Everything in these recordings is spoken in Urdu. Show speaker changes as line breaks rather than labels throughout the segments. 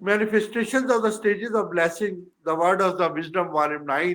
Manifestations of the stages of blessing, the word of the wisdom, volume 9,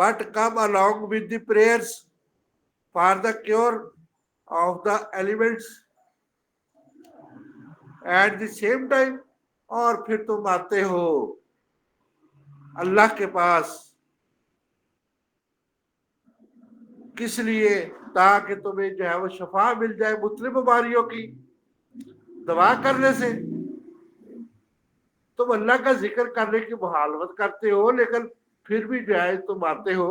but come along with the prayers for the cure of the elements at the same time. اور پھر تم آتے ہو اللہ کے پاس کس لیے؟ تاکہ تمہیں جو ہے وہ شفا مل جائے مختلف بیماریوں کی دوا کرنے سے. تم اللہ کا ذکر کرنے کی مخالفت کرتے ہو، لیکن پھر بھی جو ہے تم آتے ہو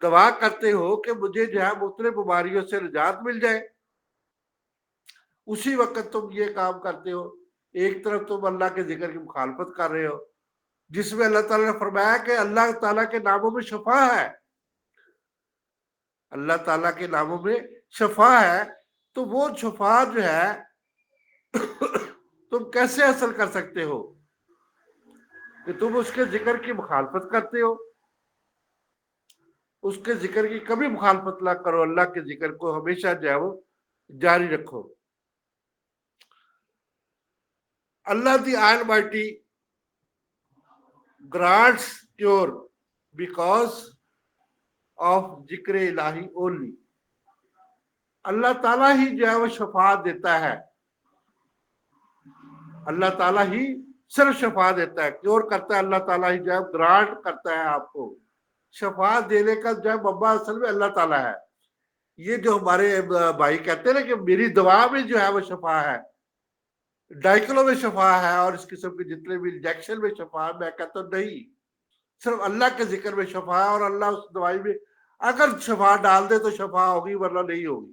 دعا کرتے ہو کہ مجھے جو ہے مختلف بیماریوں سے نجات مل جائے. اسی وقت تم یہ کام کرتے ہو. ایک طرف تم اللہ کے ذکر کی مخالفت کر رہے ہو جس میں اللہ تعالیٰ نے فرمایا کہ اللہ تعالیٰ کے ناموں میں شفا ہے. اللہ تعالیٰ کے ناموں میں شفا ہے، تو وہ شفا جو ہے تم کیسے حاصل کر سکتے ہو کہ تم اس کے ذکر کی مخالفت کرتے ہو؟ اس کے ذکر کی کبھی مخالفت نہ کرو، اللہ کے ذکر کو ہمیشہ جو ہے وہ جاری رکھو. اللہ دی Almighty grants cure because of ذکر الہی only. اللہ تعالیٰ ہی جو ہے وہ شفا دیتا ہے، اللہ تعالیٰ ہی صرف شفا دیتا ہے، کیور کرتا ہے اللہ تعالیٰ ہی جو ہے گرانٹ کرتا ہے آپ کو. شفا دینے کا جو ہے مبا اصل میں اللہ تعالیٰ ہے. یہ جو ہمارے بھائی کہتے ہیں نا کہ میری دوا میں جو ہے وہ شفا ہے، ڈائکلو میں شفا ہے اور اس قسم کے جتنے بھی انجیکشن میں شفا ہے، میں کہتا ہوں نہیں، صرف اللہ کے ذکر میں شفا ہے. اور اللہ اس دوائی میں اگر شفا ڈال دے تو شفا ہوگی ورنہ نہیں ہوگی.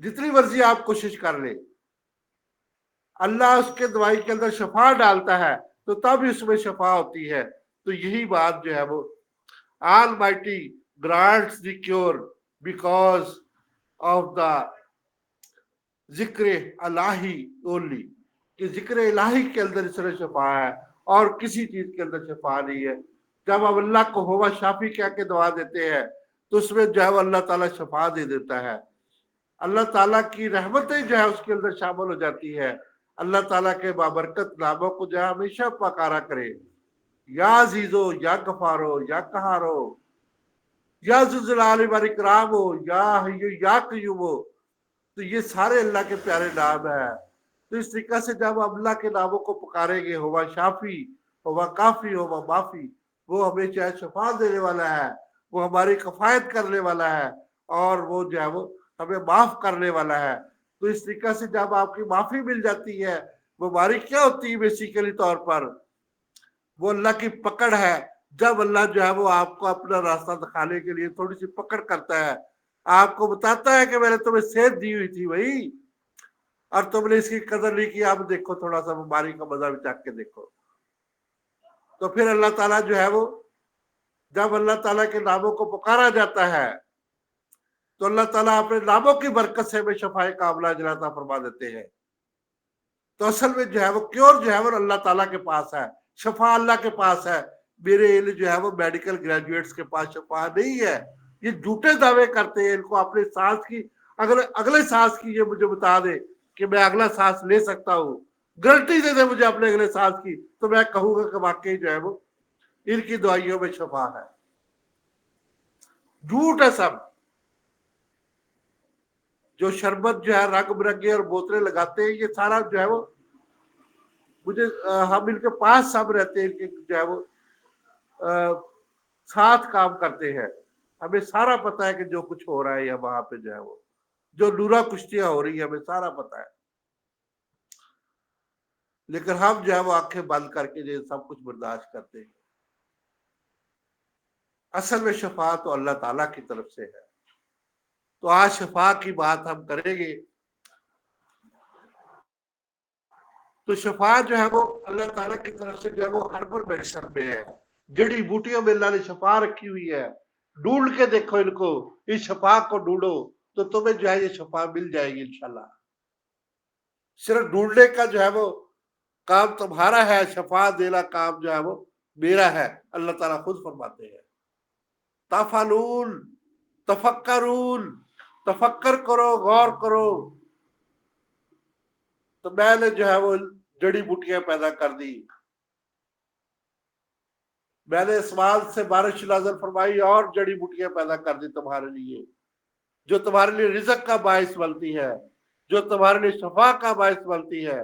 جتنی مرضی آپ کوشش کر لیں، اللہ اس کے دوائی کے اندر شفا ڈالتا ہے تو تب اس میں شفا ہوتی ہے. تو یہی بات جو ہے وہ Almighty grants the cure because of the ذکر الہی only. کہ ذکر الہی کے اندر صرف شفا ہے اور کسی چیز کے اندر شفا نہیں ہے. جب ہم اللہ کو ہوا شافی کہہ کے دعا دیتے ہیں تو اس میں جو ہے وہ اللہ تعالیٰ شفا دے دیتا ہے. اللہ تعالیٰ کی رحمتیں جو ہے اس کے اندر شامل ہو جاتی ہے. اللہ تعالیٰ کے بابرکت ناموں کو جو ہے ہمیشہ پکارا کرے، یا عزیزو، یا غفارو، یا قہارو، یا ذو الجلال والاکرام ہو، یا حیو یا قیوم ہو. تو یہ سارے اللہ کے پیارے نام ہیں. تو اس طریقے سے جب ہم اللہ کے ناموں کو پکاریں گے، ہوا شافی، ہوا کافی، ہوا معافی، وہ ہمیں چاہے شفا دینے والا ہے، وہ ہماری کفایت کرنے والا ہے اور وہ جو ہے وہ ہمیں معاف کرنے والا ہے. تو اس طریقے سے جب آپ کی معافی مل جاتی ہے، بیماری کیا ہوتی ہے بیسیکلی طور پر؟ وہ اللہ کی پکڑ ہے. جب اللہ جو ہے وہ آپ کو اپنا راستہ دکھانے کے لیے تھوڑی سی پکڑ کرتا ہے، آپ کو بتاتا ہے کہ میں نے تمہیں صحت دی ہوئی تھی بھائی اور تم نے اس کی قدر نہیں کی، اب دیکھو تھوڑا سا بیماری کا مزہ بھی چکھ کے دیکھو. تو پھر اللہ تعالیٰ جو ہے وہ جب اللہ تعالیٰ کے ناموں کو پکارا جاتا ہے تو اللہ تعالیٰ اپنے ناموں کی برکت سے ہمیں شفائے کاملہ عطا فرما دیتے ہیں. تو اصل میں جو ہے وہ کیور جو ہے وہ اللہ تعالیٰ کے پاس ہے، شفا اللہ کے پاس ہے. میرے علم جو ہے وہ میڈیکل گریجویٹس کے پاس شفا نہیں ہے. یہ جھوٹے دعوے کرتے ہیں. ان کو اپنے سانس کی اگلے سانس کی یہ مجھے بتا دے کہ میں اگلا سانس لے سکتا ہوں، گارنٹی دے دے مجھے اپنے اگلے سانس کی، تو میں کہوں گا کہ واقعی جو ہے وہ ان کی دعائیوں میں شفا ہے. جھوٹ ہے سب. جو شربت جو ہے رنگ برنگے اور بوتلیں لگاتے ہیں، یہ سارا جو ہے وہ مجھے ہم ان کے پاس سب رہتے ہیں، ان کے جو ہے وہ ساتھ کام کرتے ہیں. ہمیں سارا پتا ہے کہ جو کچھ ہو رہا ہے یا وہاں پہ جو ہے وہ جو نورا کشتیاں ہو رہی ہے، ہمیں سارا پتا ہے. لیکن ہم جو ہے وہ آنکھیں بند کر کے جو سب کچھ برداشت کرتے ہیں. اصل میں شفا تو اللہ تعالیٰ کی طرف سے ہے. تو آج شفا کی بات ہم کریں گے. تو شفا جو ہے وہ اللہ تعالیٰ کی طرف سے جو ہے وہ ہربل میڈیسن میں ہے. جڑی بوٹیوں میں اللہ نے شفا رکھی ہوئی ہے. ڈھونڈ کے دیکھو ان کو، اس شفا کو ڈھونڈو تو تمہیں جو ہے یہ شفا مل جائے گی انشاءاللہ. صرف ڈھونڈنے کا جو ہے وہ کام تمہارا ہے، شفا دینا کام جو ہے وہ میرا ہے. اللہ تعالیٰ خود فرماتے ہیں تفعلون تفکرون، تفکر کرو، غور کرو. تو میں نے جو ہے وہ جڑی بوٹیاں پیدا کر دی. میں نے اسمان سے بارش نازل فرمائی اور جڑی بوٹیاں پیدا کر دی تمہارے لیے، جو تمہارے لیے رزق کا باعث بنتی ہے، جو تمہارے لیے شفا کا باعث بنتی ہے،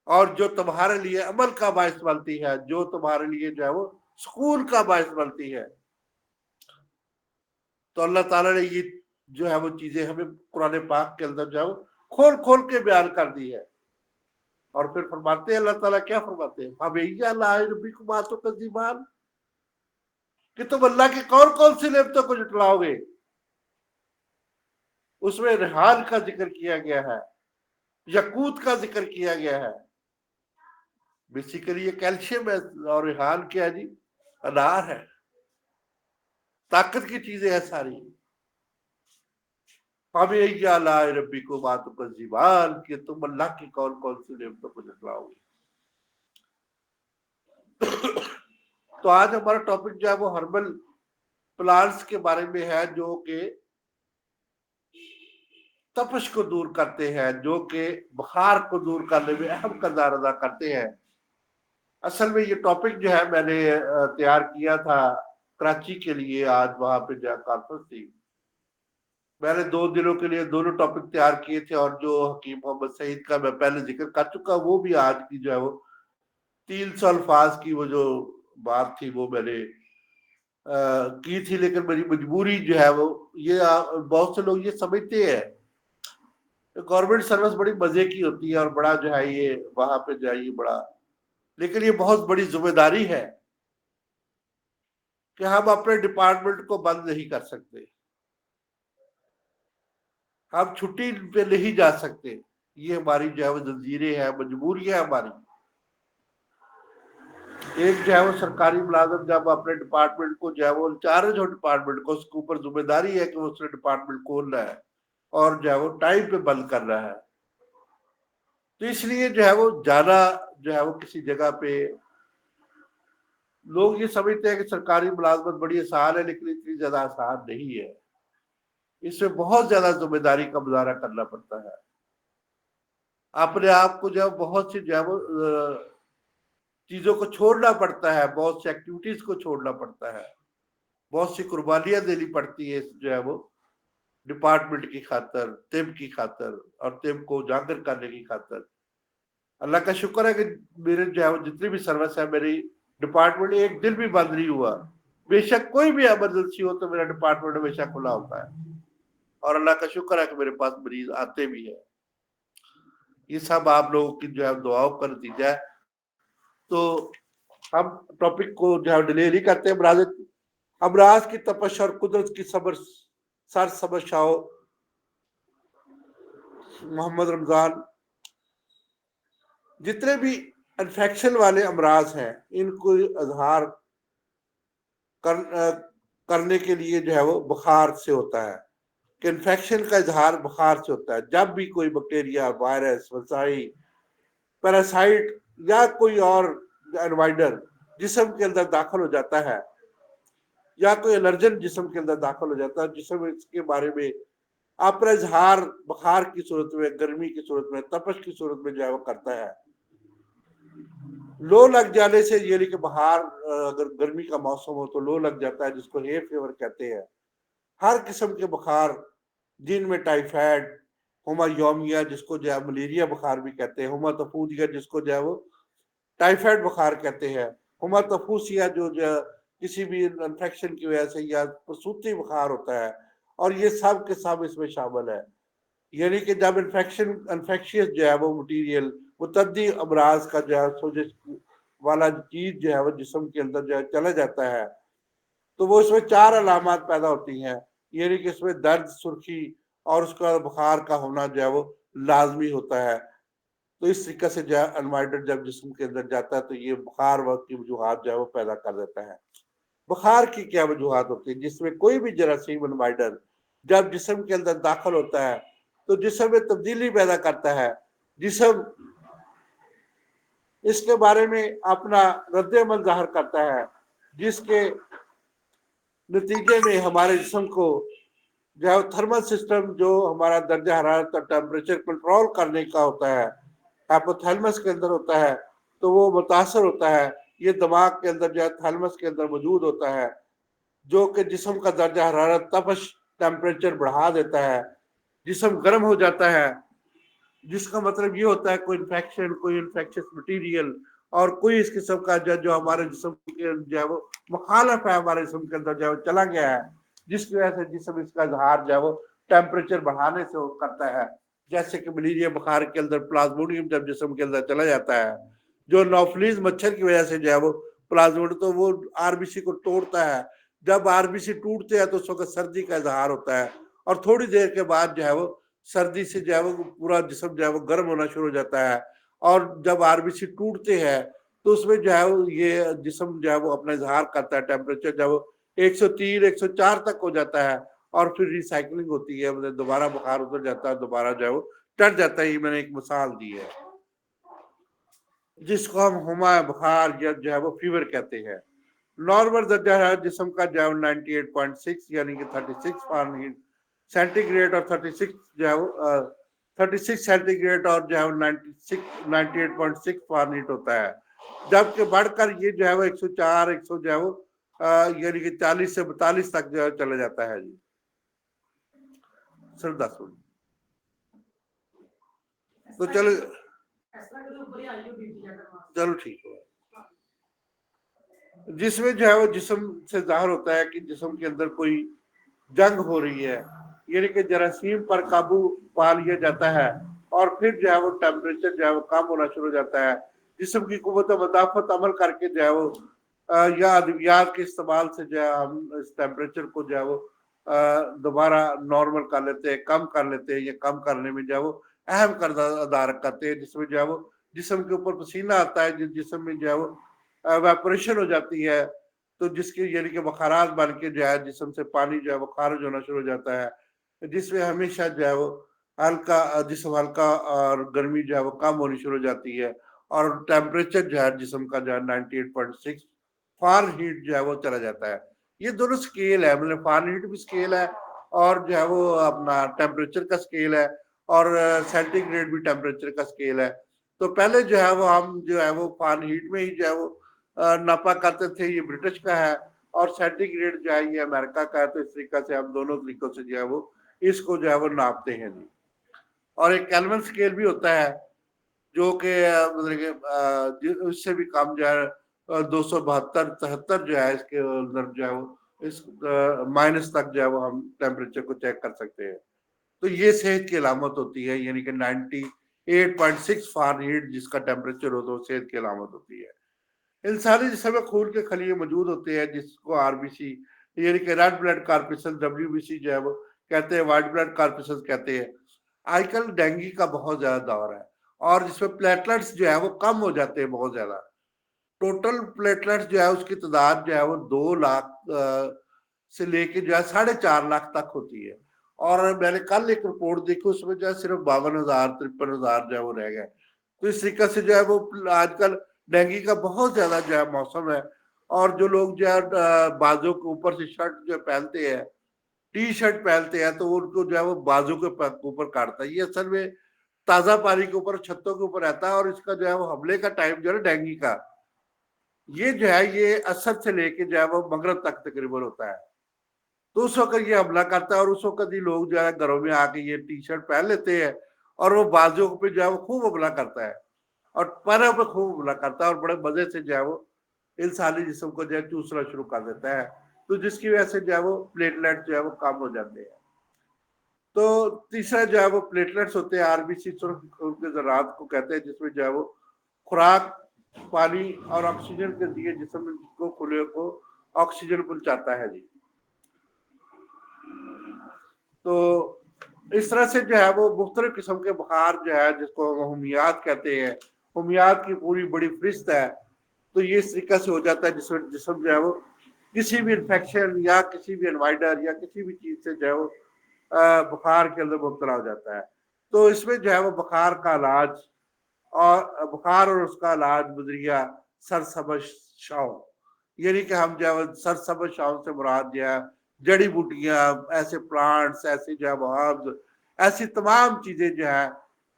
اور جو تمہارے لیے عمل کا باعث بنتی ہے، جو تمہارے لیے جو ہے وہ سکون کا باعث بنتی ہے۔ تو اللہ تعالیٰ نے یہ جو ہے وہ چیزیں ہمیں قرآن پاک کے اندر جو ہے وہ کھول کھول کے بیان کر دی ہے۔ اور پھر فرماتے ہیں اللہ تعالیٰ کیا فرماتے ہیں، کہ تم اللہ کی کون کون سی نعمتوں کو جٹلاؤ گے۔ اس میں ریحان کا ذکر کیا گیا ہے، یقوت کا ذکر کیا گیا ہے۔ بیسیکلی یہ کیلشیم ہے، اور ریحان کیا ہے جی، انار ہے، طاقت کی چیزیں ہیں ساری۔ کہ تم اللہ کی کون کون سی نعمتوں کو جٹلاؤ گے۔ تو آج ہمارا ٹاپک جو ہے وہ ہربل پلانٹس کے بارے میں ہے، جو کہ تپش کو دور کرتے ہیں، جو کہ بخار کو دور کرنے میں اہم کردار ادا کرتے ہیں۔ اصل میں یہ ٹاپک جو ہے میں نے تیار کیا تھا کراچی کے لیے، آج وہاں پہ جو کانفرنس تھی، میں نے 2 دنوں کے لیے دونوں ٹاپک تیار کیے تھے، اور جو حکیم محمد سعید کا میں پہلے ذکر کر چکا، وہ بھی آج کی جو ہے وہ 300 الفاظ کی وہ جو بات تھی وہ میں نے کی تھی، لیکن میری مجبوری جو ہے وہ یہ بہت سے لوگ یہ سمجھتے ہیں گورنمنٹ سروس بڑی مزے کی ہوتی ہے، اور بڑا جو ہے یہ وہاں پہ جائیے بڑا، لیکن یہ بہت بڑی ذمہ داری ہے کہ ہم اپنے ڈپارٹمنٹ کو بند نہیں کر سکتے، ہم چھٹی پہ نہیں جا سکتے، یہ ہماری جو ہے وہ زنجیریں ہیں، مجبوری ہے ہماری۔ ایک جو ہے وہ سرکاری ملازم جب اپنے ڈپارٹمنٹ کو جو ہے وہ انچارج ہو ڈپارٹمنٹ کو، اس کے اوپر ذمہ داری ہے کہ وہ اس نے ڈپارٹمنٹ کھولنا ہے اور جو ہے وہ ٹائم پہ بند کرنا ہے، تو اس لیے جو ہے وہ جانا جو ہے وہ کسی جگہ پہ، لوگ یہ سمجھتے ہیں کہ سرکاری ملازمت بڑی آسان ہے، لیکن اتنی زیادہ آسان نہیں ہے، اس میں بہت زیادہ ذمہ داری کا مظاہرہ کرنا پڑتا ہے، اپنے آپ کو جو ہے بہت سی جو ہے وہ چیزوں کو چھوڑنا پڑتا ہے، بہت سی ایکٹیویٹیز کو چھوڑنا پڑتا ہے، بہت سی قربانیاں دینی پڑتی ہے جو ہے وہ ڈپارٹمنٹ کی خاطر، طب کی خاطر، اور طب کو اجاگر کرنے کی خاطر۔ اللہ کا شکر ہے کہ میرے جو ہے وہ جتنی بھی سروس ہے، میری ڈپارٹمنٹ ایک دن بھی بند نہیں ہوا، بے شک کوئی بھی ایمرجنسی ہو تو میرا ڈپارٹمنٹ ہمیشہ کھلا ہوتا ہے، اور اللہ کا شکر ہے کہ میرے پاس مریض آتے بھی ہیں۔ یہ سب آپ لوگوں کی جو ہے دعاؤں کا نتیجہ ہے۔ تو ہم ٹاپک کو جو ہے ڈیلے نہیں کرتے، امراض کی تپش اور قدرت کی سر سمجھاؤ محمد رمضان۔ جتنے بھی انفیکشن والے امراض ہیں، ان کو اظہار کرنے کے لیے جو ہے وہ بخار سے ہوتا ہے، کہ انفیکشن کا اظہار بخار سے ہوتا ہے۔ جب بھی کوئی بیکٹیریا، وائرس، وسائی، پیراسائٹ یا کوئی اور انوائڈر جسم کے اندر داخل ہو جاتا ہے، یا کوئی الرجن جسم کے اندر داخل ہو جاتا ہے، جسم اس کے بارے میں اپنا اظہار بخار کی صورت میں، گرمی کی صورت میں، تپش کی صورت میں جو ہے وہ کرتا ہے۔ لو لگ جانے سے، یعنی کہ بخار اگر گرمی کا موسم ہو تو لو لگ جاتا ہے، جس کو ہے فیور کہتے ہیں۔ ہر قسم کے بخار، جن میں ٹائیفائڈ، ہما یومیہ جس کو جو ہے ملیریا بخار بھی کہتے ہیں، ہما تفودیا جس کو جو ہے وہ ٹائیفائڈ بخار کہتے ہیں، ہما تفوسیا جو کسی بھی انفیکشن کی وجہ سے، یا پرسوتی بخار ہوتا ہے، اور یہ سب کے سب اس میں شامل ہے۔ یعنی کہ جب انفیکشیس جو ہے وہ مٹیریل، متعدی امراض کا جو ہے سوزش والا چیز جو ہے وہ جسم کے اندر جو ہے چلا جاتا ہے، تو وہ اس میں 4 علامات پیدا ہوتی ہیں، یعنی کہ اس میں درد، سرخی، اور اس کا بخار کا ہونا جو ہے وہ لازمی ہوتا ہے۔ تو اس طریقے سے جو ہے انوائڈر جب جسم کے اندر جاتا ہے تو یہ بخار وقت کی وجوہات جو ہے وہ پیدا کر دیتا ہے۔ بخار کی کیا وجوہات ہوتی ہیں؟ جس میں کوئی بھی جراثیم انوائڈر جب جسم کے اندر داخل ہوتا ہے تو جسم میں تبدیلی پیدا کرتا ہے، جسم اس کے بارے میں اپنا رد عمل ظاہر کرتا ہے، جس کے نتیجے میں ہمارے جسم کو جو ہے تھرمل سسٹم، جو ہمارا درجہ حرارت اور ٹیمپریچر کنٹرول کرنے کا ہوتا ہے، ہائپوتھیلمس کے اندر ہوتا ہے، تو وہ متاثر ہوتا ہے، یہ دماغ کے اندر جو ہے تھیلمس کے اندر موجود ہوتا ہے، جو کہ جسم کا درجہ حرارت تپش ٹیمپریچر بڑھا دیتا ہے، جسم گرم ہو جاتا ہے، جس کا مطلب یہ ہوتا ہے کوئی انفیکشن، کوئی انفیکشس مٹیریل اور کوئی اس قسم کا جو ہمارے جسم کے جو ہے وہ مخالف ہے ہمارے جسم کے اندر جو ہے وہ چلا گیا ہے، جس کی وجہ سے جسم اس کا اظہار جو ہے وہ ٹیمپریچر بڑھانے سے وہ کرتا ہے، جیسے کہ ملیریا بخار کے اندر پلازموڈیم جب جسم کے اندر چلا جاتا ہے، جو نوفلیز مچھر کی وجہ سے جو ہے وہ پلازموڈیم تو وہ آر بی سی کو توڑتا ہے، جب آر بی سی ٹوٹتے ہیں تو اس وقت سردی کا اظہار ہوتا ہے، اور تھوڑی دیر کے بعد جو ہے وہ سردی سے جو ہے وہ پورا جسم جو ہے وہ گرم ہونا شروع ہو جاتا ہے، اور جب آر بی سی ٹوٹتے ہیں تو اس میں جو ہے وہ یہ جسم جو ہے وہ اپنا اظہار کرتا ہے، ٹیمپریچر جو ہے وہ 103 104 تک ہو جاتا ہے، اور پھر ریسائکلنگ ہوتی ہے، مطلب دوبارہ بخار اتر جاتا ہے، دوبارہ جو ہے وہ ٹر جاتا ہے۔ یہ میں نے ایک مثال دی ہے جس کو ہم ہما بخار یا جو ہے وہ فیور کہتے ہیں۔ نارمل درجہ ہے جسم کا جو ہے 98.6 یعنی کہ 36 فارنہیٹ سینٹی گریڈ، اور 36 جو ہے وہ 36 سینٹی گریڈ اور جو ہے 98.6 فارنہیٹ ہوتا ہے، جبکہ بڑھ کر یہ جو ہے وہ 104 100 جو ہے وہ یعنی کہ 40 سے 42 تک جو ہے چلا جاتا ہے۔ جی سر 10 منٹ تو چلو ٹھیک ہے، جس میں جو ہے وہ جسم سے ظاہر ہوتا ہے کہ جسم کے اندر کوئی جنگ ہو رہی ہے، یعنی کہ جراثیم پر قابو پا لیا جاتا ہے، اور پھر جو ہے وہ ٹیمپریچر جو ہے وہ کم ہونا شروع ہو جاتا ہے، جسم کی قوت مدافعت عمل کر کے جو ہے وہ یا ادویات کے استعمال سے جو ہے ہم اس ٹیمپریچر کو جو ہے وہ دوبارہ نارمل کر لیتے ہیں، کم کر لیتے ہیں، یا کم کرنے میں جو ہے وہ اہم کردار ادا کرتے ہیں، جس میں جو ہے وہ جسم کے اوپر پسینہ آتا ہے، جسم میں جو ہے وہ ویپوریشن ہو جاتی ہے، تو جس کی یعنی کہ بخارات بن کے جو ہے جسم سے پانی جو ہے وہ خارج ہونا شروع ہو جاتا ہے، جس میں ہمیشہ جو ہے وہ ہلکا جسم ہلکا اور گرمی جو ہے وہ کم ہونی شروع ہو جاتی ہے، اور ٹیمپریچر جو ہے جسم کا جو ہے 98.6 فارن ہیٹ جو ہے وہ چلا جاتا ہے۔ یہ دونوں سکیل ہے، مطلب فارن ہیٹ بھی سکیل ہے، اور جو ہے وہ اپنا ٹیمپریچر کا سکیل ہے، اور سینٹی گریڈ بھی ٹیمپریچر کا سکیل ہے۔ تو پہلے جو ہے وہ ہم جو ہے وہ فارن ہیٹ میں ہی جو ہے وہ ناپا کرتے تھے، یہ برٹش کا ہے، اور سینٹی گریڈ جو ہے یہ امریکہ کا ہے، تو اس طریقے سے ہم دونوں طریقوں سے جو ہے وہ اس کو جو ہے وہ ناپتے ہیں۔ جی اور ایک کیلون سکیل بھی ہوتا ہے جو کہ مطلب اس سے بھی کم جو ہے 272 73 جو ہے اس کے اندر جو ہے وہ اس مائنس تک جو ہے وہ ہم ٹیمپریچر کو چیک کر سکتے ہیں۔ تو یہ صحت کی علامت ہوتی ہے، یعنی کہ 98.6 فارنہیٹ جس کا ٹیمپریچر ہو تو صحت کی علامت ہوتی ہے۔ انسانی جسم میں خون کے خلیے موجود ہوتے ہیں جس کو آر بی سی یعنی کہ red blood corpuscle W B C جو ہے وہ کہتے ہیں، وائٹ بلڈ کارپسل کہتے ہیں۔ آج کل ڈینگی کا بہت زیادہ دور ہے، اور جس میں پلیٹلٹس جو ہے وہ کم ہو جاتے ہیں بہت زیادہ۔ ٹوٹل پلیٹلٹس جو ہے اس کی تعداد جو ہے وہ 2 لاکھ سے لے کے جو ہے 4.5 لاکھ تک ہوتی ہے، اور میں نے کل ایک رپورٹ دیکھی اس میں جو ہے صرف 52,000 53,000 جو ہے وہ رہ گئے۔ تو اس طریقے سے جو ہے وہ آج کل ڈینگی کا بہت زیادہ جو ہے موسم ہے، اور جو لوگ جو ہے بازو کے اوپر سے شرٹ جو پہنتے ہیں، ٹی شرٹ پہنتے ہیں، تو ان کو جو ہے وہ بازو کے اوپر کاٹتا ہے۔ یہ اصل میں تازہ پانی کے اوپر چھتوں کے اوپر رہتا ہے، اور اس کا جو ہے وہ حملے کا ٹائم جو ہے ڈینگی کا یہ جو ہے یہ اسد سے لے کے جو ہے وہ مغرب تک تقریباً ہوتا ہے۔ تو اس وقت یہ حملہ کرتا ہے، اور اس وقت ہی لوگ جو ہے گھروں میں آ کے یہ ٹی شرٹ پہن لیتے ہیں، اور وہ بازو پہ جو ہے وہ خوب حملہ کرتا ہے، اور پیروں پہ خوب حملہ کرتا ہے، اور بڑے مزے سے جو ہے وہ انسانی جسم کو جو ہے چوسنا شروع کر دیتا ہے، تو جس کی وجہ سے جو ہے وہ پلیٹلیٹ جو ہے وہ کم ہو جاتے ہیں۔ تو تیسرا جو ہے وہ پلیٹلیٹس ہوتے ہیں، آر بی سی سرخ خون کے ذرات کو کہتے ہیں، جس میں جو ہے وہ خوراک، پانی اور آکسیجن کے ذریعے جسم کو کھلے کو آکسیجن پہنچاتا ہے۔ جی تو اس طرح سے جو ہے وہ مختلف قسم کے بخار جو ہے جس کو ہومیات کہتے ہیں، ہومیات کی پوری بڑی فہرست ہے۔ تو یہ اس طریقے سے ہو جاتا ہے جس میں جسم جو ہے وہ کسی بھی انفیکشن یا کسی بھی انوائڈر یا کسی بھی چیز سے جو ہے وہ بخار کے اندر مبتلا ہو جاتا ہے۔ تو اس میں جو ہے وہ بخار کا علاج اور اس کا علاج بذریعہ سرسبز شاؤں، یعنی کہ ہم جو ہے سرسبز شاؤں سے مراد جو ہے جڑی بوٹیاں، ایسے پلانٹس، ایسے جو ہے ہربز، ایسی تمام چیزیں جو ہے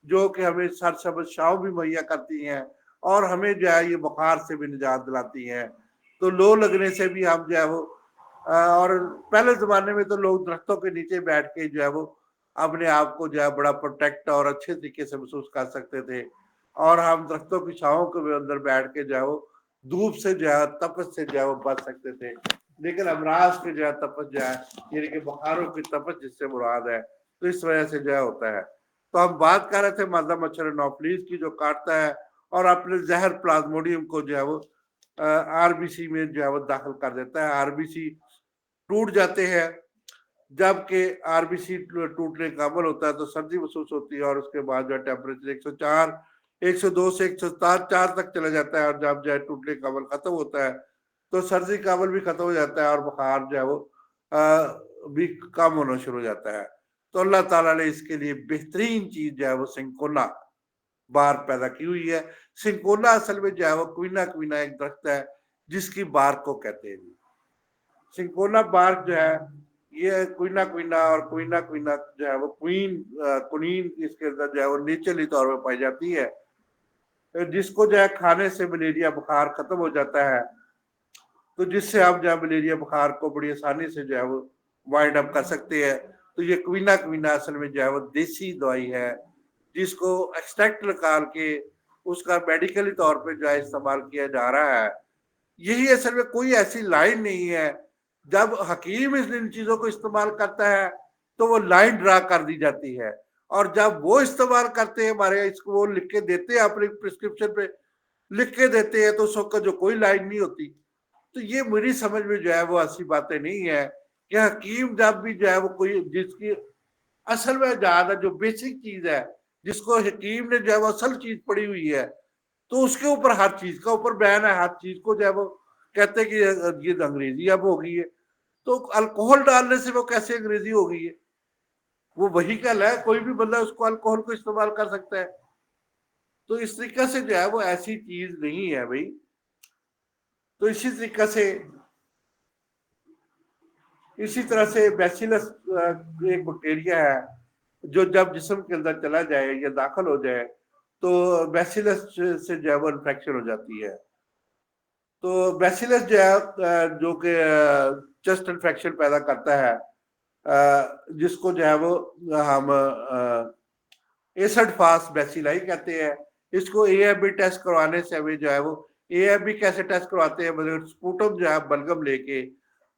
جو کہ ہمیں سرسبز شاؤں بھی مہیا کرتی ہیں، اور ہمیں جو ہے یہ بخار سے بھی نجات دلاتی ہیں. تو لو لگنے سے بھی ہم جو ہے وہ اور پہلے زمانے میں تو لوگ درختوں کے نیچے بیٹھ کے جو ہے وہ اپنے آپ کو جو ہے بڑا پروٹیکٹ اور اچھے طریقے سے محسوس کر سکتے تھے. اور ہم درختوں کی چھاؤں کے اندر بیٹھ کے جو ہے وہ دھوپ سے جو ہے تپش سے جو ہے وہ بچ سکتے تھے. لیکن امراض کی جو ہے تپش جو ہے یعنی کہ بخاروں کی تپش جس سے مراد ہے تو اس وجہ سے جو ہے ہوتا ہے. تو ہم بات کر رہے تھے مادہ مچھر انوفیلیز کی جو کاٹتا ہے اور اپنے زہر پلازموڈیم کو جو ہے وہ آر بی سی میں جو ہے وہ داخل کر دیتا ہے. آر بی سی ٹوٹ جاتے ہیں. جبکہ آر بی سی ٹوٹنے کا عمل ہوتا ہے تو سردی محسوس ہوتی ہے اور اس کے بعد جو ہے ٹیمپریچر 104 102 سے 104 تک چلا جاتا ہے. اور جب جو ہے ٹوٹنے کا عمل ختم ہوتا ہے تو سردی کا عمل بھی ختم ہو جاتا ہے اور بخار جو ہے وہ بھی کم ہونا شروع ہو جاتا ہے. تو اللہ تعالیٰ نے اس کے لیے بہترین چیز جو ہے وہ سنکولا بار پیدا کی ہوئی ہے. سنکولا اصل میں جو ہے وہ کوئنا کوئنا ایک درخت ہے جس کی بارک کو کہتے ہیں. سنکولا بارک جو ہے یہ کوئنا کوئنا اور کوئنا کوئنا جو ہے وہ کنین اس کے اندر جو ہے وہ نیچرلی طور پہ پائی جاتی ہے جس کو جو ہے کھانے سے ملیریا بخار ختم ہو جاتا ہے. تو جس سے آپ جو ہے ملیریا بخار کو بڑی آسانی سے جو ہے وہ وائنڈ اپ کر سکتے ہیں. تو یہ کوئنا کوئنا اصل میں جو ہے وہ دیسی دوائی ہے جس کو ایکسٹریکٹ نکال کے اس کا میڈیکلی طور پہ جو ہے استعمال کیا جا رہا ہے. یہی اصل میں کوئی ایسی لائن نہیں ہے. جب حکیم ان چیزوں کو استعمال کرتا ہے تو وہ لائن ڈرا کر دی جاتی ہے اور جب وہ استعمال کرتے ہیں ہمارے اس کو وہ لکھ کے دیتے ہیں اپنی پرسکرپشن پہ لکھ کے دیتے ہیں تو اس وقت جو کوئی لائن نہیں ہوتی. تو یہ میری سمجھ میں جو ہے وہ ایسی باتیں نہیں ہے کہ حکیم جب بھی جو ہے وہ کوئی جس کی اصل میں زیادہ جو بیسک چیز ہے جس کو حکیم نے جو ہے وہ اصل چیز پڑی ہوئی ہے تو اس کے اوپر ہر چیز کا اوپر بیان ہے. ہر چیز کو جو ہے وہ کہتے کہ یہ انگریزی اب ہو گئی ہے تو الکوہل ڈالنے سے وہ کیسے انگریزی ہو گئی ہے. وہ وہیکل ہے کوئی بھی بندہ اس کو الکوہل کو استعمال کر سکتا ہے. تو اس طریقے سے جو ہے وہ ایسی چیز نہیں ہے بھائی. تو اسی طرح سے بیسیلس ایک بیکٹیریا ہے جو جب جسم کے اندر چلا جائے یا داخل ہو جائے تو بیسیلس سے جو ہے وہ انفیکشن ہو جاتی ہے. تو بیسیلس جو ہے جو کہ چیسٹ انفیکشن پیدا کرتا ہے جس کو جو ہے وہ ہم ایسڈ فاس بیسیلائی کہتے ہیں. اس کو اے ایف بی ٹیسٹ کروانے سے ہمیں جو ہے وہ اے ایف بی کیسے ٹیسٹ کرواتے ہیں مطلب سپوٹم جو ہے بلگم لے کے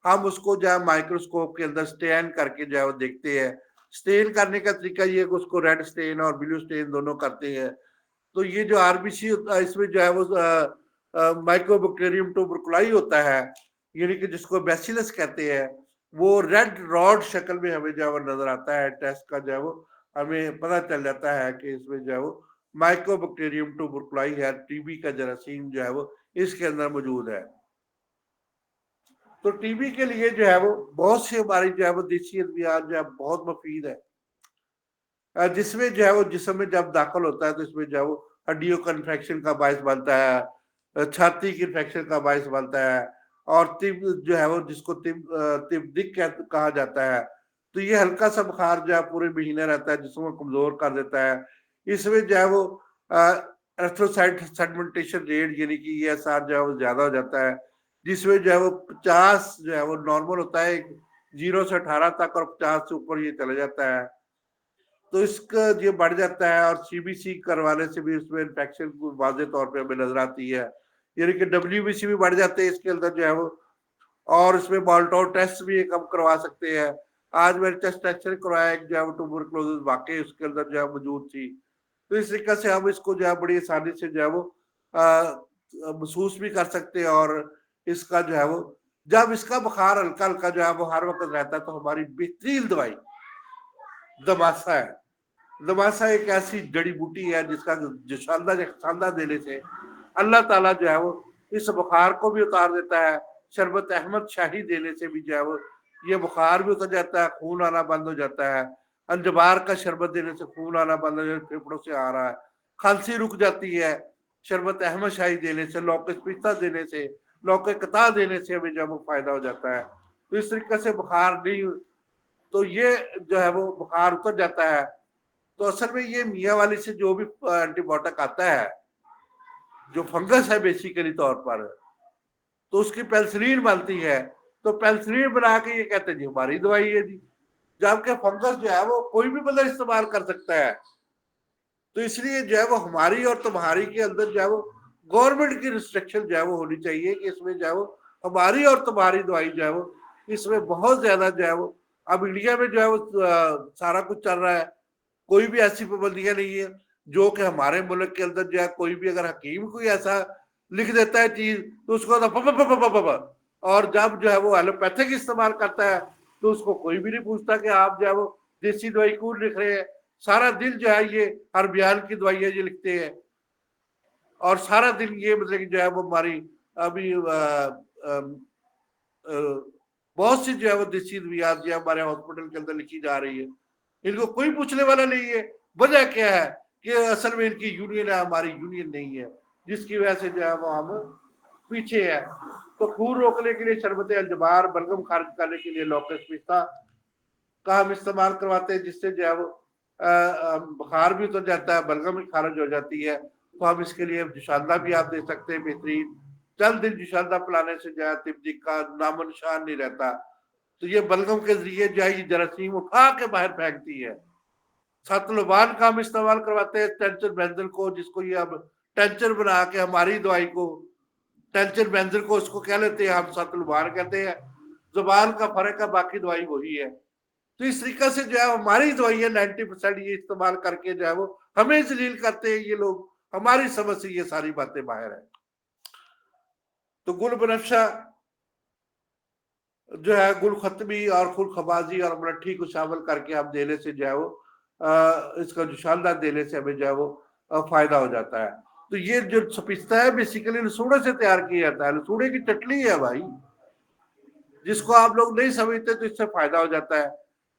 ہم اس کو جو ہے مائکروسکوپ کے اندر سٹین کر کے جو ہے وہ دیکھتے ہیں. سٹین کرنے کا طریقہ یہ کہ اس کو ریڈ سٹین اور بلو سٹین دونوں کرتے ہیں. تو یہ جو آر بی سی ہوتا ہے اس میں جو ہے وہ مائکرو بیکٹیریم ٹوبرکولائی ہوتا ہے یعنی کہ جس کو بیسیلس کہتے ہیں وہ ریڈ راڈ شکل میں ہمیں جو ہے وہ نظر آتا ہے. ٹیسٹ کا جو ہے وہ ہمیں پتہ چل جاتا ہے کہ اس میں جو ہے وہ مائکرو بیکٹیریم ٹوبرکولائی ہے. ٹی بی کا جراثیم جو ہے وہ اس کے اندر موجود ہے. تو ٹی بی کے لیے جو ہے وہ بہت سی ہماری جو ہے وہ دیسی ادویات جو ہے بہت مفید ہے جس میں جو ہے وہ جسم میں جب داخل ہوتا ہے تو اس میں جو ہے وہ ہڈیوں کا انفیکشن کا باعث بنتا ہے چھاتی کی انفیکشن کا باعث بنتا ہے اور طب جو ہے وہ جس کو طب دق کہا جاتا ہے. تو یہ ہلکا سا بخار جو ہے پورے مہینے رہتا ہے جسم کو کمزور کر دیتا ہے. اس میں جو ہے وہ ایرتھروسائٹ سیڈمنٹیشن ریٹ یعنی کہ یہ ایس آر جو ہے وہ زیادہ ہو جاتا ہے جس میں جو ہے وہ 50 جو ہے وہ نارمل ہوتا ہے 0 سے 18 تک اور 50 سے اوپر یہ چلا جاتا ہے. تو اس کا یہ بڑھ جاتا ہے اور سی بی سی کروانے سے بھی اس میں انفیکشن واضح طور پہ ہمیں نظر آتی ہے یعنی کہ ڈبلیو بی سی بھی بڑھ جاتے ہیں اس کے اندر جو ہے وہ اور اس میں بالٹور ٹیسٹ بھی ہم کروا سکتے ہیں. آج میں نے ٹیسٹ ایکسرے کروایا ایک جو ہے وہ ٹوبرکلوزس واقعی اس کے اندر جو ہے موجود تھی. تو اس طریقے سے ہم اس کو جو ہے بڑی آسانی سے جو ہے وہ محسوس بھی کر سکتے ہیں اور اس کا جو ہے وہ جب اس کا بخار ہلکا ہلکا جو ہے وہ ہر وقت رہتا ہے تو ہماری بہترین دوائی دماسا ہے. دماسا ایک ایسی جڑی بوٹی ہے جس کا شاندہ دینے سے اللہ تعالیٰ جو ہے وہ اس بخار کو بھی اتار دیتا ہے. شربت احمد شاہی دینے سے بھی جو ہے وہ یہ بخار بھی اتر جاتا ہے خون آنا بند ہو جاتا ہے. الجبار کا شربت دینے سے خون آنا بند ہو جاتا ہے پھیپھڑوں سے آ رہا ہے کھانسی رک جاتی ہے. شربت احمد شاہی دینے سے لوکس پستہ دینے سے لوکے قطع دینے سے ہمیں جو ہے وہ فائدہ ہو جاتا ہے. تو اس طریقے سے بخار نہیں تو یہ جو ہے وہ بخار اتر جاتا ہے. تو اصل میں یہ میاں والی سے جو بھی اینٹی بائیوٹک آتا ہے جو فنگس ہے بیسیکلی طور پر، تو اس کی پینسلین بنتی ہے، تو پینسلین بنا کے یہ کہتے ہیں جی ہماری دوائی ہے جی، جبکہ فنگس جو ہے وہ کوئی بھی بندہ استعمال کر سکتا ہے۔ تو اس لیے جو ہے وہ ہماری اور تمہاری کے اندر جو ہے وہ گورنمنٹ کی ریسٹرکشن جو ہے وہ ہونی چاہیے کہ اس میں جو ہے وہ ہماری اور تمہاری دوائی جو ہے وہ اس میں بہت زیادہ جو ہے وہ، اب انڈیا میں جو ہے وہ سارا کچھ چل رہا ہے، کوئی بھی ایسی پابندیاں نہیں ہے جو کہ ہمارے ملک کے اندر جو ہے کوئی بھی اگر حکیم کوئی ایسا لکھ دیتا ہے چیز تو اس کو اور جب جو ہے وہ ایلوپیتھک استعمال کرتا ہے تو اس کو کوئی بھی نہیں پوچھتا کہ آپ جو ہے وہ دیسی دوائی کیوں لکھ رہے ہیں۔ سارا دن جو ہے یہ ہر بیان کی دوائیاں یہ لکھتے ہیں، اور سارا دن یہ مطلب کہ جو ہے وہ ہماری ابھی بہت سی جو ہے وہ دیسی ادویات جو ہے ہمارے ہاسپٹل کے اندر لکھی جا رہی ہے، ان کو کوئی پوچھنے والا نہیں ہے۔ وجہ کیا ہے کہ اصل میں ان کی یونین ہے، ہماری یونین نہیں ہے، جس کی وجہ سے جو ہے وہ ہم پیچھے ہے۔ تو خون روکنے کے لیے شربت الجبار، بلغم خارج کرنے کے لیے لوکس پستہ کا ہم استعمال کرواتے ہیں، جس سے جو ہے وہ بخار بھی اتر جاتا ہے، بلغم بھی خارج ہو جاتی ہے۔ تو ہم اس کے لیے جوشاندہ بھی آپ دے سکتے ہیں بہترین، چند دن جوشاندہ پلانے سے جو ہے طب کا نام و نشان نہیں رہتا۔ تو یہ بلغم کے ذریعے جو ہے یہ جراثیم اٹھا کے باہر پھینکتی ہے۔ ساتلوبان کا ہم استعمال کرواتے ہیں ٹینچر بینزل کو، جس کو یہ اب ٹینچر بنا کے ہماری دوائی کو ٹینچر بینزل کو اس کو کہہ لیتے ہیں، ہم ساتلوبان کہتے ہیں۔ زبان کا فرق ہے، باقی دوائی وہی ہے۔ تو اس طریقے سے جو ہے ہماری دوائی ہے 90% یہ استعمال کر کے جو ہے وہ ہمیں ذلیل کرتے ہیں یہ لوگ، ہماری سمجھ سے یہ ساری باتیں باہر ہیں۔ تو گل بنفشہ جو ہے گل ختمی اور خل خبازی اور ملٹھی کو شامل کر کے ہم دینے سے جو ہے وہ اس کا جوشاندہ دینے سے ہمیں جو ہے وہ فائدہ ہو جاتا ہے۔ تو یہ جو سپستہ ہے بیسیکلی لسوڑے سے تیار کیا جاتا ہے، لسوڑے کی چٹنی ہے بھائی، جس کو آپ لوگ نہیں سمجھتے تو اس سے فائدہ ہو جاتا ہے۔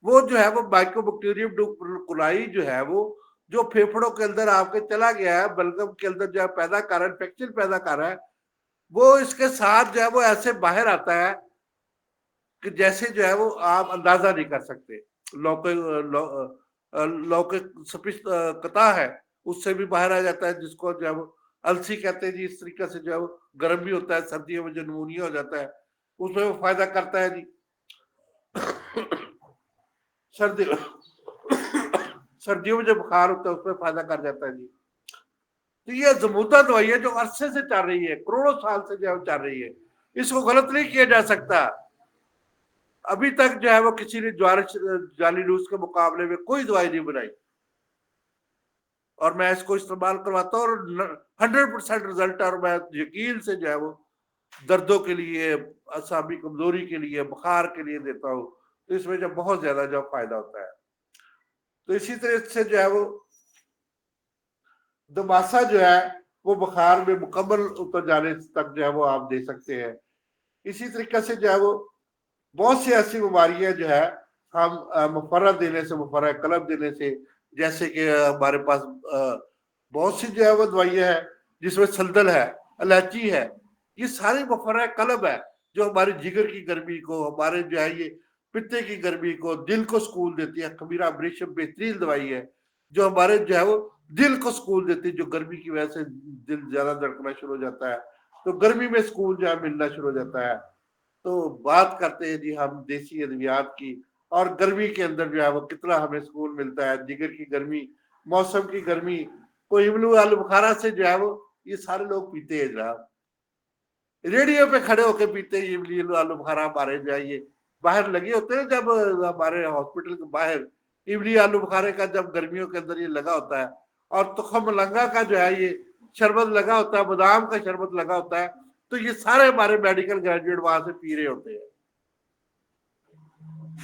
وہ جو ہے وہ مائکرو بیکٹیریم کولائی جو ہے وہ جو پھیپھڑوں کے اندر آپ کے چلا گیا ہے، بلغم کے اندر جو ہے پیدا کر رہا ہے، انفیکشن پیدا کر رہا ہے، وہ اس کے ساتھ جو ہے وہ ایسے باہر آتا ہے کہ جیسے جو ہے وہ آپ اندازہ نہیں کر سکتے۔ لوکے قطع ہے اس سے بھی باہر آ جاتا ہے، جس کو جو ہے وہ السی کہتے ہیں جی۔ اس طریقے سے جو ہے وہ گرم بھی ہوتا ہے، سردیوں میں جو نمونیا ہو جاتا ہے اس میں وہ فائدہ کرتا ہے جی۔ سردیوں میں جو بخار ہوتا ہے اس میں فائدہ کر جاتا ہے جی۔ تو یہ زمودہ دوائی ہے جو عرصے سے چل رہی ہے، کروڑوں سال سے جو ہے چل رہی ہے، اس کو غلط نہیں کیا جا سکتا۔ ابھی تک جو ہے وہ کسی نے جعلی روس کے مقابلے میں کوئی دوائی نہیں بنائی، اور میں اس کو استعمال کرواتا ہوں اور 100% رزلٹ ہے، اور میں یقین سے جو ہے وہ دردوں کے لیے، اعصابی کمزوری کے لیے، بخار کے لیے دیتا ہوں، تو اس میں جو بہت زیادہ جو فائدہ ہوتا ہے۔ تو اسی طرح سے جو ہے وہ دماسا جو ہے وہ بخار میں مکمل اتر جانے تک جو ہے وہ آپ دے سکتے ہیں۔ اسی طریقے سے جو ہے وہ بہت سی ایسی بیماریاں جو ہے ہم مفرہ دینے سے، مفرہ قلب دینے سے، جیسے کہ ہمارے پاس بہت سی جو ہے وہ دوائیاں ہیں جس میں سلدل ہے، الائچی ہے، یہ ساری مفرہ قلب ہے جو ہمارے جگر کی گرمی کو، ہمارے جو ہے یہ پتے کی گرمی کو، دل کو سکون دیتی ہے۔ خمیرہ برشم بہترین دوائی ہے جو ہمارے جو ہے وہ دل کو سکون دیتی ہے، جو گرمی کی وجہ سے دل زیادہ دھڑکنا شروع ہو جاتا ہے، تو گرمی میں سکون جو ہے ملنا شروع ہو جاتا ہے۔ تو بات کرتے ہیں جی ہم دیسی ادویات کی، اور گرمی کے اندر جو ہے وہ کتنا ہمیں سکون ملتا ہے۔ جگر کی گرمی، موسم کی گرمی، کوئی املو آلو بخارا سے جو ہے وہ یہ سارے لوگ پیتے ہیں جناب، ریڈیو پہ کھڑے ہو کے پیتے ہیں املی آلو بخارا۔ ہمارے جو ہے یہ باہر لگے ہوتے ہیں، جب ہمارے ہاسپٹل کے باہر املی آلو بخارے کا جب گرمیوں کے اندر یہ لگا ہوتا ہے، اور تخم ملنگا کا جو ہے یہ شربت لگا ہوتا ہے، بادام کا شربت لگا ہوتا ہے، تو یہ سارے ہمارے میڈیکل گریجویٹ وہاں سے پی رہے ہوتے ہیں۔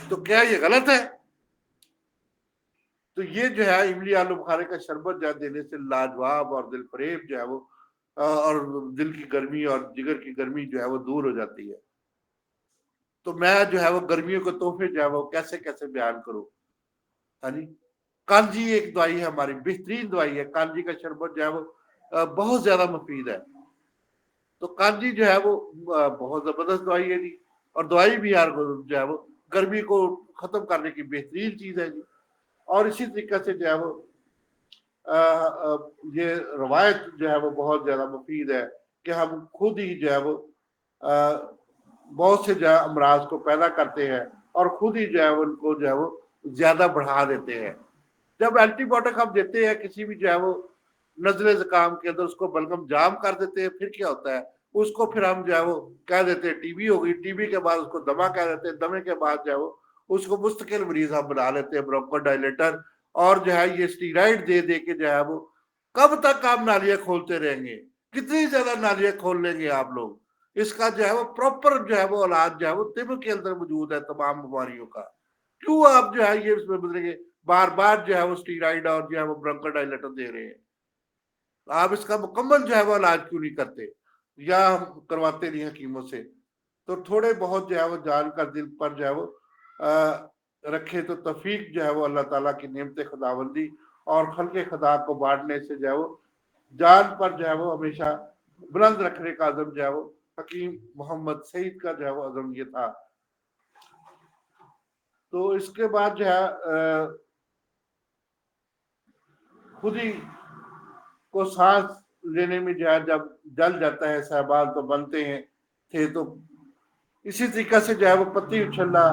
تو کیا یہ غلط ہے؟ تو یہ جو ہے املی آلو بخارے کا شربت جو ہے دینے سے لاجواب اور دل فریب جو ہے وہ اور دل کی گرمی اور جگر کی گرمی جو ہے وہ دور ہو جاتی ہے۔ تو میں جو ہے وہ گرمیوں کے تحفے جو ہے وہ کیسے کیسے بیان کروں؟ ہاں جی، کانجی ایک دوائی ہے ہماری، بہترین دوائی ہے۔ کانجی کا شربت جو ہے وہ بہت زیادہ مفید ہے۔ تو کانجی جو ہے وہ بہت زبردست دوائی ہے جی، اور دوائی بھی یار جو ہے وہ گرمی کو ختم کرنے کی بہترین چیز ہے جی۔ اور اسی طریقے سے جو ہے وہ یہ روایت جو ہے وہ بہت زیادہ مفید ہے کہ ہم خود ہی جو ہے وہ بہت سے جو ہے امراض کو پیدا کرتے ہیں اور خود ہی جو ہے ان کو جو ہے وہ زیادہ بڑھا دیتے ہیں. جب اینٹی بایوٹک ہم دیتے ہیں کسی بھی جو ہے وہ نزلے زکام کے اندر، اس کو بلغم جام کر دیتے ہیں، پھر کیا ہوتا ہے اس کو پھر ہم جو ہے وہ کہہ دیتے ہیں ٹی بی ہو گئی، ٹی بی کے بعد اس کو دمہ کہہ دیتے ہیں، دمے کے بعد جو ہے وہ اس کو مستقل مریض ہم بنا لیتے ہیں برونکو ڈائلیٹر، اور جو ہے یہ اسٹیرائڈ دے دے کے جو ہے وہ کب تک آپ نالیاں کھولتے رہیں گے؟ کتنی زیادہ نالیاں کھول لیں گے آپ لوگ؟ اس کا جو ہے وہ پراپر جو ہے وہ علاج جو ہے وہ طب کے اندر موجود ہے تمام بیماریوں کا. کیوں آپ جو ہے یہ اس میں بدلیں گے بار بار جو ہے وہ اسٹیرائڈ اور جو ہے وہ برونکو ڈائلیٹر دے رہے ہیں؟ آپ اس کا مکمل جو ہے وہ علاج کیوں نہیں کرتے یا ہم کرواتے نہیں حکیموں سے؟ تو تھوڑے بہت جو ہے وہ جان کر دل پر جو ہے وہ رکھے تو توفیق جو ہے وہ اللہ تعالیٰ کی نعمت خداوندی اور خلق خدا کو بانٹنے سے جو ہے وہ جان پر جو ہے وہ ہمیشہ بلند رکھنے کا عزم جو ہے وہ حکیم محمد سعید کا جو ہے وہ عزم یہ تھا. تو اس کے بعد جو ہے خود ہی کو سانس لینے میں جو ہے جب جل جاتا ہے سہبال تو بنتے ہیں تھے، تو اسی طریقے سے جو ہے وہ پتی اچھلنا،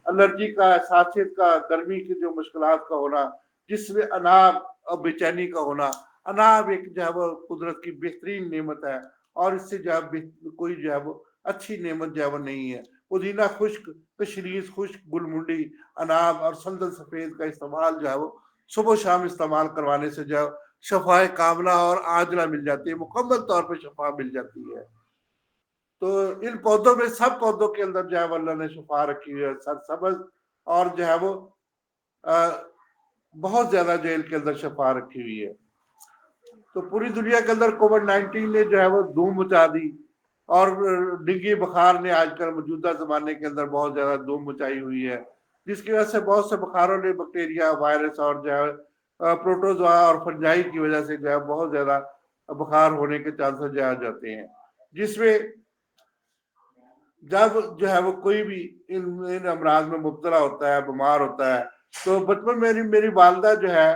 الرجی کا، حساسیت کا، گرمی کی جو مشکلات کا ہونا، جس میں اناب اور بے چینی کا ہونا. اناب ایک جو ہے وہ قدرت کی بہترین نعمت ہے اور اس سے جو ہے کوئی جو ہے وہ اچھی نعمت جو ہے وہ نہیں ہے. پودینہ خشک، قشریز خشک، گل منڈی، اناب اور سندل سفید کا استعمال جو ہے وہ صبح و شام استعمال کروانے سے جو ہے شفائے کاملہ اور عاجلہ مل جاتی ہے، مکمل طور پہ شفا مل جاتی ہے. تو ان پودوں میں سب پودوں کے اندر جو ہے وہ اللہ نے شفا رکھی ہوئی ہے، سرسبز اور جو ہے وہ بہت زیادہ جیل کے اندر شفا رکھی ہوئی ہے. تو پوری دنیا کے اندر کووڈ-19 نے جو ہے وہ دھوم مچا دی، اور ڈینگی بخار نے آج کل موجودہ زمانے کے اندر بہت زیادہ دھوم مچائی ہوئی ہے، جس کی وجہ سے بہت سے بخاروں نے بیکٹیریا، وائرس اور جو ہے پروٹوزوا اور فنجائی کی وجہ سے جو ہے بہت زیادہ بخار ہونے کے چانسز جو جاتے ہیں. جس میں جب جو ہے وہ کوئی بھی ان امراض میں مبتلا ہوتا ہے، بیمار ہوتا ہے، تو بچپن میں میری والدہ جو ہے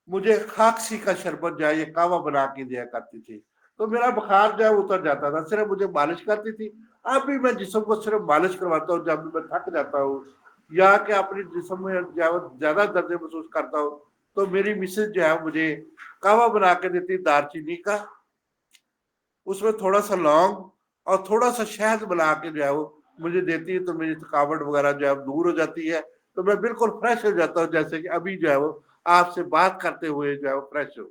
مجھے خاکسی کا شربت جو ہے یہ کہوہ بنا کے دیا کرتی تھی، تو میرا بخار جو ہے اتر جاتا تھا. صرف مجھے مالش کرتی تھی. اب بھی میں جسم کو صرف مالش کرواتا ہوں جب بھی میں تھک جاتا ہوں یا کہ اپنی جسم میں زیادہ درد محسوس کرتا ہوں، تو میری مسز جو ہے مجھے کہوہ بنا کے دیتی دار چینی کا، اس میں تھوڑا سا لونگ اور تھوڑا سا شہد ملا کے جو ہے وہ مجھے دیتی ہے، تو میری تھکاوٹ وغیرہ جو ہے دور ہو جاتی ہے، تو میں بالکل فریش ہو جاتا ہوں، جیسے کہ ابھی جو ہے وہ آپ سے بات کرتے ہوئے جو ہے وہ فریش ہو.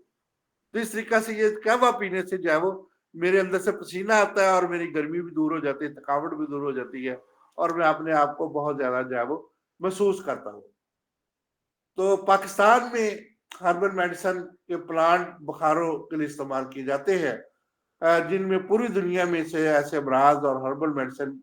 تو اس طریقے سے یہ قہوہ پینے سے جو ہے وہ میرے اندر سے پسینہ آتا ہے اور میری گرمی بھی دور ہو جاتی ہے، تھکاوٹ بھی دور ہو جاتی ہے، اور میں اپنے آپ کو بہت زیادہ جو ہے وہ محسوس کرتا ہوں. تو پاکستان میں ہربل میڈیسن کے پلانٹ بخاروں کے لیے استعمال کیے جاتے ہیں، جن میں پوری دنیا میں سے ایسے امراض اور ہربل میڈیسن